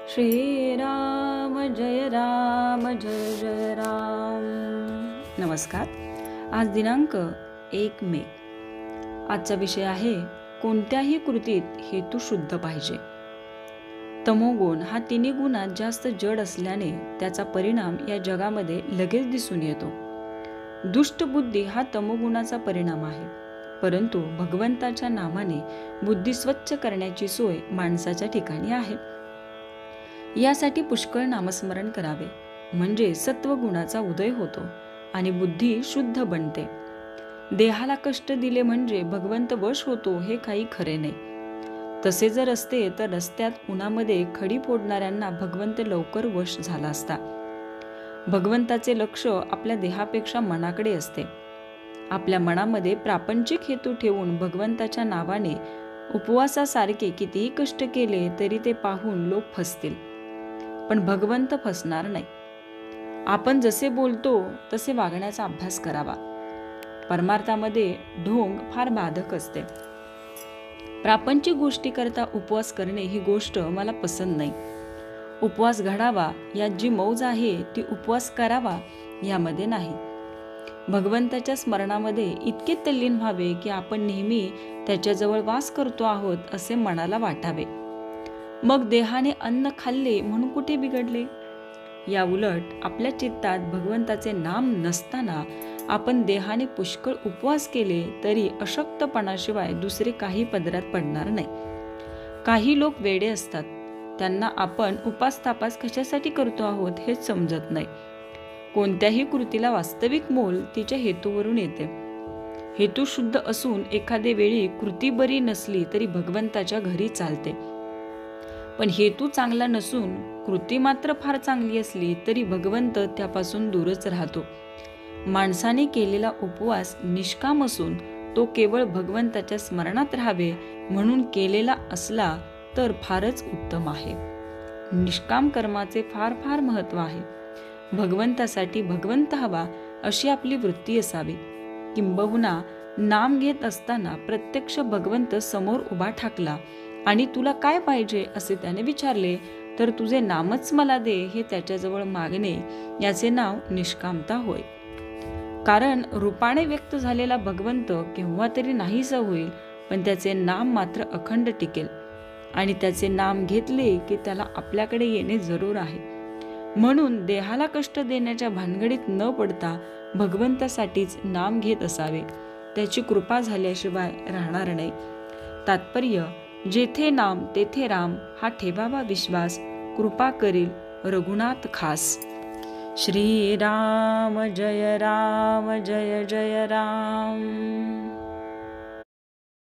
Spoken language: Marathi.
श्रीराम जय जय जय राम। नमस्कार। आज दिनांक 1 मे। आजचा विषय आहे कोणत्याही कृतीत हेतू शुद्ध पाहिजे। तमोगुण हा तिन्ही गुणात जास्त जड असल्याने त्याचा परिणाम या जगामध्ये लगेच दिसून येतो। दुष्ट बुद्धी हा तमोगुणाचा परिणाम आहे, परंतु भगवंताच्या नामाने बुद्धी स्वच्छ करण्याची सोय माणसाच्या ठिकाणी आहे। यासाठी पुष्कळ नामस्मरण करावे, म्हणजे सत्वगुणाचा उदय होतो आणि बुद्धी शुद्ध बनते। देहाला कष्ट दिले म्हणजे भगवंत वश होतो हे काही खरे नाही। तसे जर असते तर रस्त्यात उन्हामध्ये खडी फोडणाऱ्यांना भगवंत लवकर वश झाला असता। भगवंताचे लक्ष आपल्या देहापेक्षा मनाकडे असते। आपल्या मनामध्ये प्रापंचिक हेतू ठेवून भगवंताच्या नावाने उपवासासारखे कितीही कष्ट केले तरी ते पाहून लोक फसतील, पण भगवंत फसणार नाही। आपण जसे बोलतो तसे वागण्याचा अभ्यास करावा। परमार्थामध्ये ढोंग फार बाधक असते। प्रापंचिक गोष्टी करता उपवास करणे ही गोष्ट मला पसंत नाही। उपवास घडावा यात जी मौज आहे ती उपवास करावा यामध्ये नाही। भगवंताच्या स्मरणामध्ये इतके तल्लीन व्हावे की आपण नेहमी त्याच्याजवळ वास करतो आहोत असे मनाला वाटावे। मग देहाने अन्न खाल्ले म्हणून कुठे बिघडले? या उलट आपल्या चित्तात भगवंताचे नाम नसताना आपण देहाने पुष्कळ उपवास केले तरी अशक्तपणाशिवाय दुसरे काही पदरात पडणार नाही। काही लोक वेडे असतात, त्यांना आपण उपास तापास कशासाठी करतो आहोत हेच समजत नाही। कोणत्याही कृतीला वास्तविक मोल तिच्या हेतूवरून येते। हेतू शुद्ध असून एखादे वेळी कृती बरी नसली तरी भगवंताच्या घरी चालते, पण हेतू चांगला नसून कृती मात्र फार चांगली असली तरी भगवंत त्यापासून दूरच राहतो। माणसाने केलेला उपवास निष्काम असून तो केवळ भगवंताच्या स्मरणात राहावे म्हणून केलेला असला तर फारच उत्तम आहे। निष्काम कर्माचे फार फार महत्त्व आहे। भगवंतासाठी भगवंत हवा अशी आपली वृत्ती असावी। किंबहुना नाम घेत असताना प्रत्यक्ष भगवंत समोर उभा ठाकला आणि तुला काय पाहिजे असे त्याने विचारले तर तुझे नामच मला दे हे त्याच्याजवळ मागणे याचे नाव निष्कामता होय। कारण रूपाने व्यक्त झालेला भगवंत केव्हा तरी नाहीसा होईल, पण त्याचे नाम मात्र अखंड टिकेल आणि त्याचे नाम घेतले की त्याला आपल्याकडे येणे जरूर आहे। म्हणून देहाला कष्ट देण्याच्या भानगडीत न पडता भगवंतासाठीच नाम घेत असावे। त्याची कृपा झाल्याशिवाय राहणार नाही। तात्पर्य, जेथे नाम तेथे राम हा ठेवावा विश्वास, कृपा करील रघुनाथ खास। श्रीराम जय जय राम।